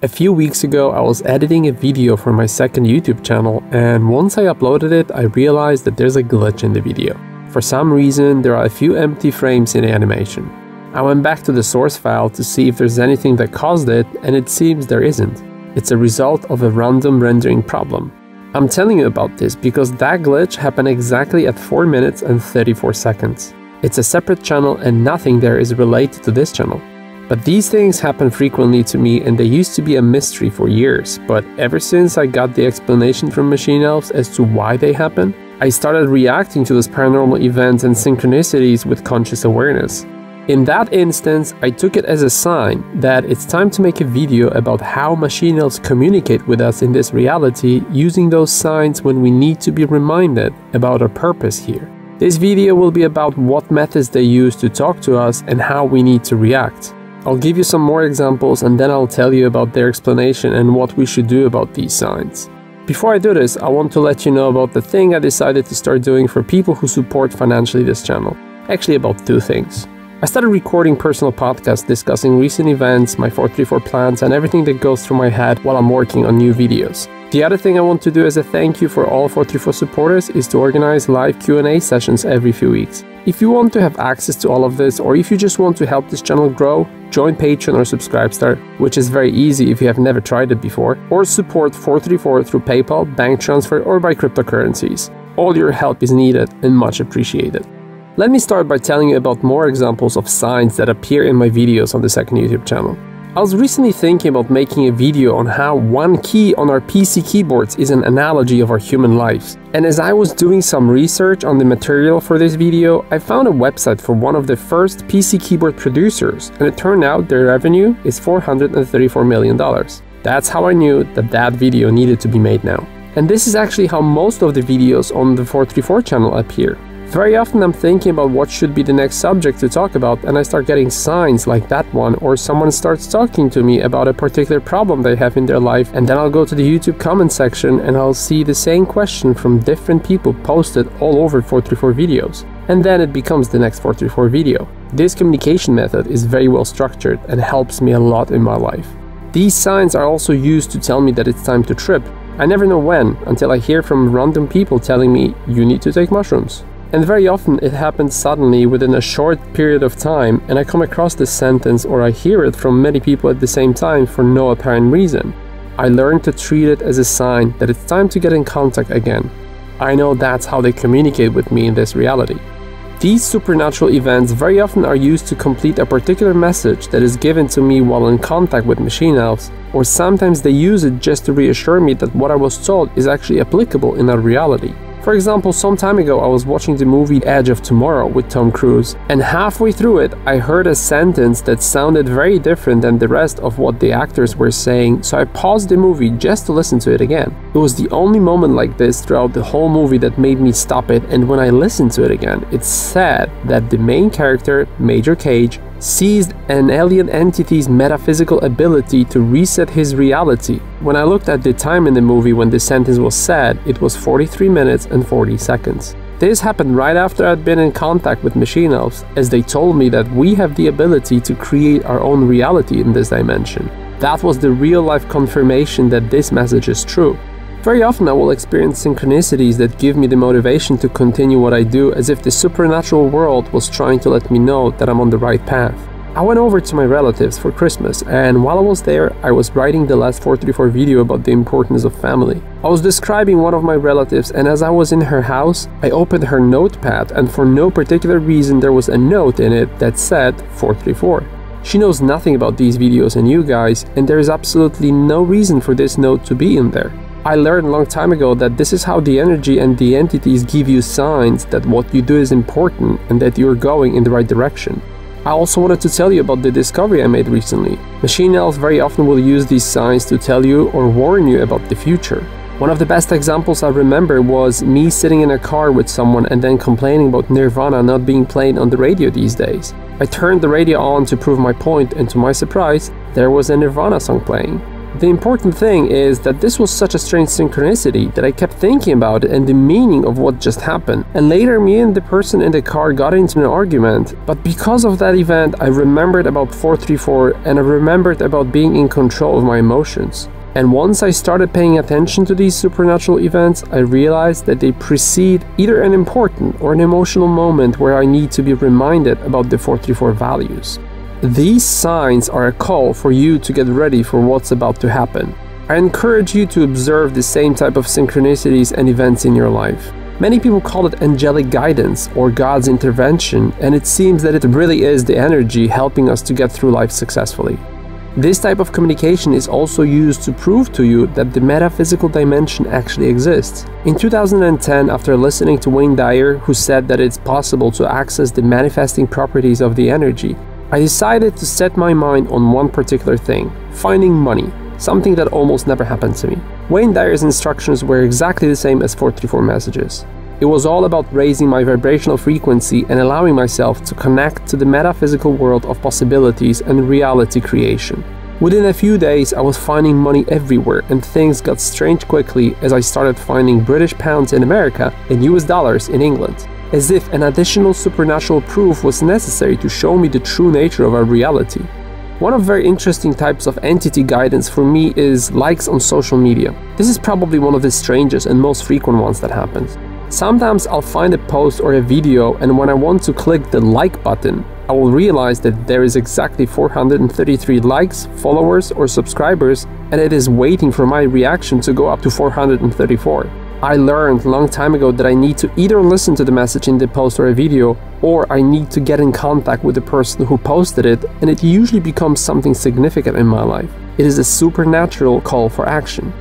A few weeks ago, I was editing a video for my second YouTube channel, and once I uploaded it, I realized that there's a glitch in the video. For some reason, there are a few empty frames in the animation. I went back to the source file to see if there's anything that caused it, and it seems there isn't. It's a result of a random rendering problem. I'm telling you about this because that glitch happened exactly at 4 minutes and 34 seconds. It's a separate channel and nothing there is related to this channel. But these things happen frequently to me, and they used to be a mystery for years, but ever since I got the explanation from Machine Elves as to why they happen, I started reacting to those paranormal events and synchronicities with conscious awareness. In that instance, I took it as a sign that it's time to make a video about how Machine Elves communicate with us in this reality, using those signs when we need to be reminded about our purpose here. This video will be about what methods they use to talk to us and how we need to react. I'll give you some more examples and then I'll tell you about their explanation and what we should do about these signs. Before I do this, I want to let you know about the thing I decided to start doing for people who support financially this channel. Actually, about two things. I started recording personal podcasts discussing recent events, my 434 plans, and everything that goes through my head while I'm working on new videos. The other thing I want to do as a thank you for all 434 supporters is to organize live Q&A sessions every few weeks. If you want to have access to all of this, or if you just want to help this channel grow, join Patreon or Subscribestar, which is very easy if you have never tried it before, or support 434 through PayPal, bank transfer, or by cryptocurrencies. All your help is needed and much appreciated. Let me start by telling you about more examples of signs that appear in my videos on the second YouTube channel. I was recently thinking about making a video on how one key on our PC keyboards is an analogy of our human lives. And as I was doing some research on the material for this video, I found a website for one of the first PC keyboard producers, and it turned out their revenue is $434 million. That's how I knew that that video needed to be made now. And this is actually how most of the videos on the 434 channel appear. Very often I'm thinking about what should be the next subject to talk about, and I start getting signs like that one, or someone starts talking to me about a particular problem they have in their life, and then I'll go to the YouTube comment section and I'll see the same question from different people posted all over 434 videos. And then it becomes the next 434 video. This communication method is very well structured and helps me a lot in my life. These signs are also used to tell me that it's time to trip. I never know when, until I hear from random people telling me, you need to take mushrooms. And very often it happens suddenly within a short period of time, and I come across this sentence or I hear it from many people at the same time for no apparent reason. I learned to treat it as a sign that it's time to get in contact again. I know that's how they communicate with me in this reality. These supernatural events very often are used to complete a particular message that is given to me while in contact with Machine Elves, or sometimes they use it just to reassure me that what I was told is actually applicable in our reality. For example, some time ago I was watching the movie Edge of Tomorrow with Tom Cruise, and halfway through it I heard a sentence that sounded very different than the rest of what the actors were saying, so I paused the movie just to listen to it again. It was the only moment like this throughout the whole movie that made me stop it, and when I listened to it again, it said that the main character, Major Cage, seized an alien entity's metaphysical ability to reset his reality. When I looked at the time in the movie when this sentence was said, it was 43 minutes and 40 seconds. This happened right after I'd been in contact with Machine Elves, as they told me that we have the ability to create our own reality in this dimension. That was the real-life confirmation that this message is true. Very often I will experience synchronicities that give me the motivation to continue what I do, as if the supernatural world was trying to let me know that I'm on the right path. I went over to my relatives for Christmas, and while I was there, I was writing the last 434 video about the importance of family. I was describing one of my relatives, and as I was in her house, I opened her notepad, and for no particular reason there was a note in it that said 434. She knows nothing about these videos and you guys, and there is absolutely no reason for this note to be in there. I learned a long time ago that this is how the energy and the entities give you signs that what you do is important and that you're going in the right direction. I also wanted to tell you about the discovery I made recently. Machine Elves very often will use these signs to tell you or warn you about the future. One of the best examples I remember was me sitting in a car with someone and then complaining about Nirvana not being played on the radio these days. I turned the radio on to prove my point, and to my surprise, there was a Nirvana song playing. The important thing is that this was such a strange synchronicity that I kept thinking about it and the meaning of what just happened. And later me and the person in the car got into an argument, but because of that event I remembered about 434 and I remembered about being in control of my emotions. And once I started paying attention to these supernatural events, I realized that they precede either an important or an emotional moment where I need to be reminded about the 434 values. These signs are a call for you to get ready for what's about to happen. I encourage you to observe the same type of synchronicities and events in your life. Many people call it angelic guidance or God's intervention, and it seems that it really is the energy helping us to get through life successfully. This type of communication is also used to prove to you that the metaphysical dimension actually exists. In 2010, after listening to Wayne Dyer, who said that it's possible to access the manifesting properties of the energy, I decided to set my mind on one particular thing: finding money, something that almost never happened to me. Wayne Dyer's instructions were exactly the same as 434 messages. It was all about raising my vibrational frequency and allowing myself to connect to the metaphysical world of possibilities and reality creation. Within a few days, I was finding money everywhere, and things got strange quickly as I started finding British pounds in America and US dollars in England, as if an additional supernatural proof was necessary to show me the true nature of our reality. One of very interesting types of entity guidance for me is likes on social media. This is probably one of the strangest and most frequent ones that happens. Sometimes I'll find a post or a video, and when I want to click the like button, I will realize that there is exactly 433 likes, followers or subscribers, and it is waiting for my reaction to go up to 434. I learned a long time ago that I need to either listen to the message in the post or a video, or I need to get in contact with the person who posted it, and it usually becomes something significant in my life. It is a supernatural call for action.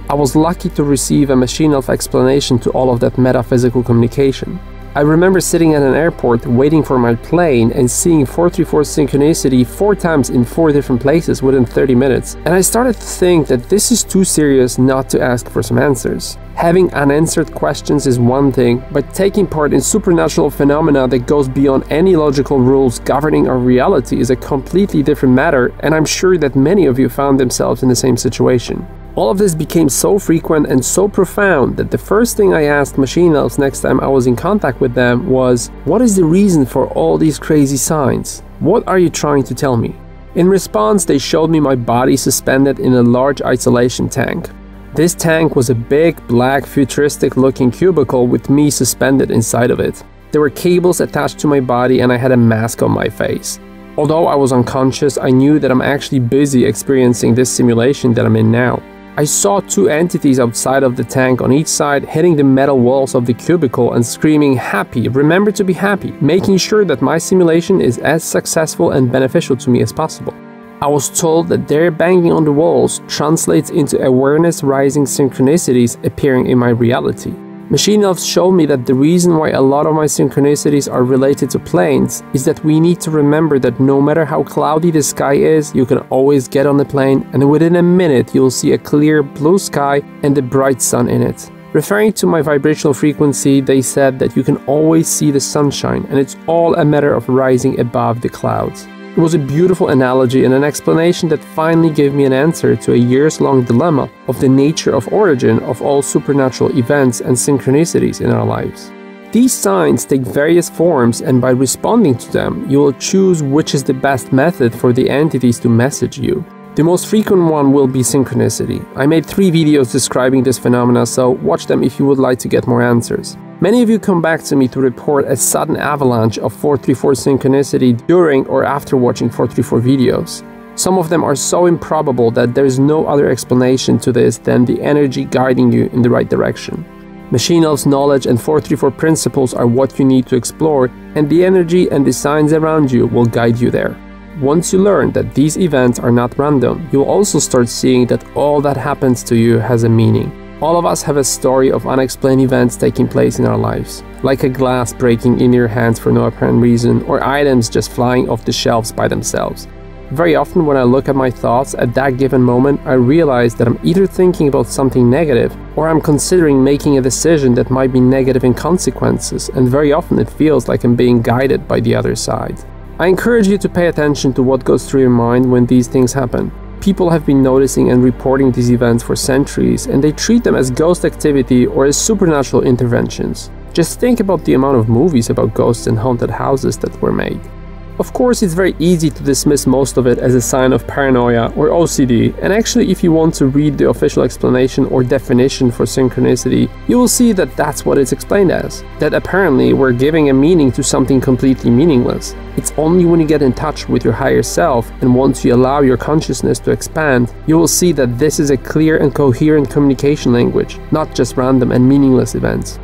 I was lucky to receive a machine elf explanation to all of that metaphysical communication. I remember sitting at an airport waiting for my plane and seeing 434 synchronicity 4 times in 4 different places within 30 minutes, and I started to think that this is too serious not to ask for some answers. Having unanswered questions is one thing, but taking part in supernatural phenomena that goes beyond any logical rules governing our reality is a completely different matter, and I'm sure that many of you found themselves in the same situation. All of this became so frequent and so profound that the first thing I asked machine elves next time I was in contact with them was, what is the reason for all these crazy signs? What are you trying to tell me? In response, they showed me my body suspended in a large isolation tank. This tank was a big, black, futuristic looking cubicle with me suspended inside of it. There were cables attached to my body and I had a mask on my face. Although I was unconscious, I knew that I'm actually busy experiencing this simulation that I'm in now. I saw 2 entities outside of the tank on each side hitting the metal walls of the cubicle and screaming, "Happy, remember to be happy," making sure that my simulation is as successful and beneficial to me as possible. I was told that their banging on the walls translates into awareness-rising synchronicities appearing in my reality. Machine elves showed me that the reason why a lot of my synchronicities are related to planes is that we need to remember that no matter how cloudy the sky is, you can always get on the plane and within a minute you'll see a clear blue sky and a bright sun in it. Referring to my vibrational frequency, they said that you can always see the sunshine and it's all a matter of rising above the clouds. It was a beautiful analogy and an explanation that finally gave me an answer to a years-long dilemma of the nature of origin of all supernatural events and synchronicities in our lives. These signs take various forms, and by responding to them, you will choose which is the best method for the entities to message you. The most frequent one will be synchronicity. I made 3 videos describing this phenomena, so watch them if you would like to get more answers. Many of you come back to me to report a sudden avalanche of 434 synchronicity during or after watching 434 videos. Some of them are so improbable that there is no other explanation to this than the energy guiding you in the right direction. Machine elves knowledge and 434 principles are what you need to explore, and the energy and the signs around you will guide you there. Once you learn that these events are not random, you'll also start seeing that all that happens to you has a meaning. All of us have a story of unexplained events taking place in our lives, like a glass breaking in your hands for no apparent reason, or items just flying off the shelves by themselves. Very often when I look at my thoughts at that given moment, I realize that I'm either thinking about something negative, or I'm considering making a decision that might be negative in consequences, and very often it feels like I'm being guided by the other side. I encourage you to pay attention to what goes through your mind when these things happen. People have been noticing and reporting these events for centuries, and they treat them as ghost activity or as supernatural interventions. Just think about the amount of movies about ghosts and haunted houses that were made. Of course, it's very easy to dismiss most of it as a sign of paranoia or OCD, and actually if you want to read the official explanation or definition for synchronicity, you will see that that's what it's explained as. That apparently we're giving a meaning to something completely meaningless. It's only when you get in touch with your higher self, and once you allow your consciousness to expand, you will see that this is a clear and coherent communication language, not just random and meaningless events.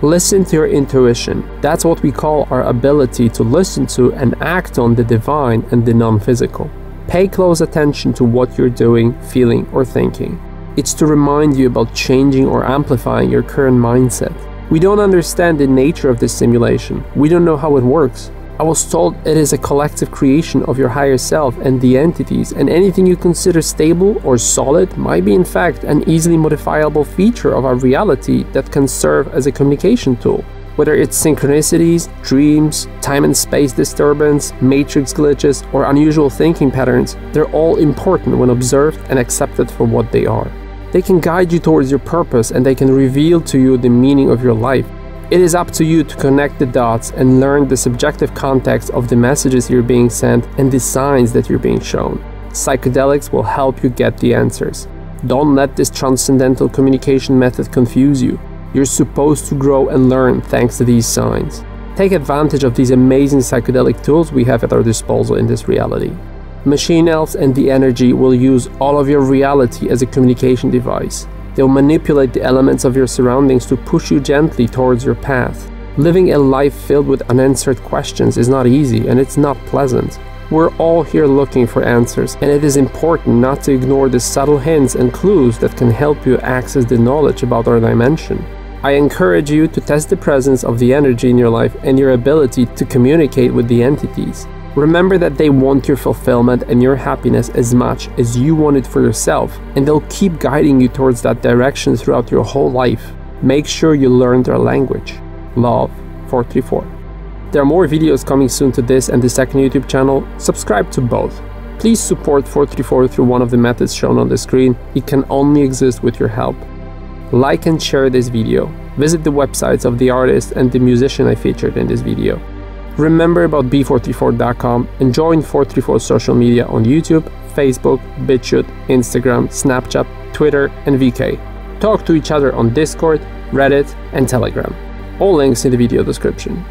Listen to your intuition. That's what we call our ability to listen to and act on the divine and the non-physical. Pay close attention to what you're doing, feeling, or thinking. It's to remind you about changing or amplifying your current mindset. We don't understand the nature of this simulation. We don't know how it works. I was told it is a collective creation of your higher self and the entities, and anything you consider stable or solid might be in fact an easily modifiable feature of our reality that can serve as a communication tool. Whether it's synchronicities, dreams, time and space disturbance, matrix glitches, or unusual thinking patterns, they're all important when observed and accepted for what they are. They can guide you towards your purpose, and they can reveal to you the meaning of your life. It is up to you to connect the dots and learn the subjective context of the messages you're being sent and the signs that you're being shown. Psychedelics will help you get the answers. Don't let this transcendental communication method confuse you. You're supposed to grow and learn thanks to these signs. Take advantage of these amazing psychedelic tools we have at our disposal in this reality. Machine elves and the energy will use all of your reality as a communication device. They'll manipulate the elements of your surroundings to push you gently towards your path. Living a life filled with unanswered questions is not easy, and it's not pleasant. We're all here looking for answers, and it is important not to ignore the subtle hints and clues that can help you access the knowledge about our dimension. I encourage you to test the presence of the energy in your life and your ability to communicate with the entities. Remember that they want your fulfillment and your happiness as much as you want it for yourself, and they'll keep guiding you towards that direction throughout your whole life. Make sure you learn their language. Love, 434. There are more videos coming soon to this and the second YouTube channel. Subscribe to both. Please support 434 through one of the methods shown on the screen. It can only exist with your help. Like and share this video. Visit the websites of the artist and the musician I featured in this video. Remember about b434.com and join 434 social media on YouTube, Facebook, BitChute, Instagram, Snapchat, Twitter, and VK. Talk to each other on Discord, Reddit, and Telegram. All links in the video description.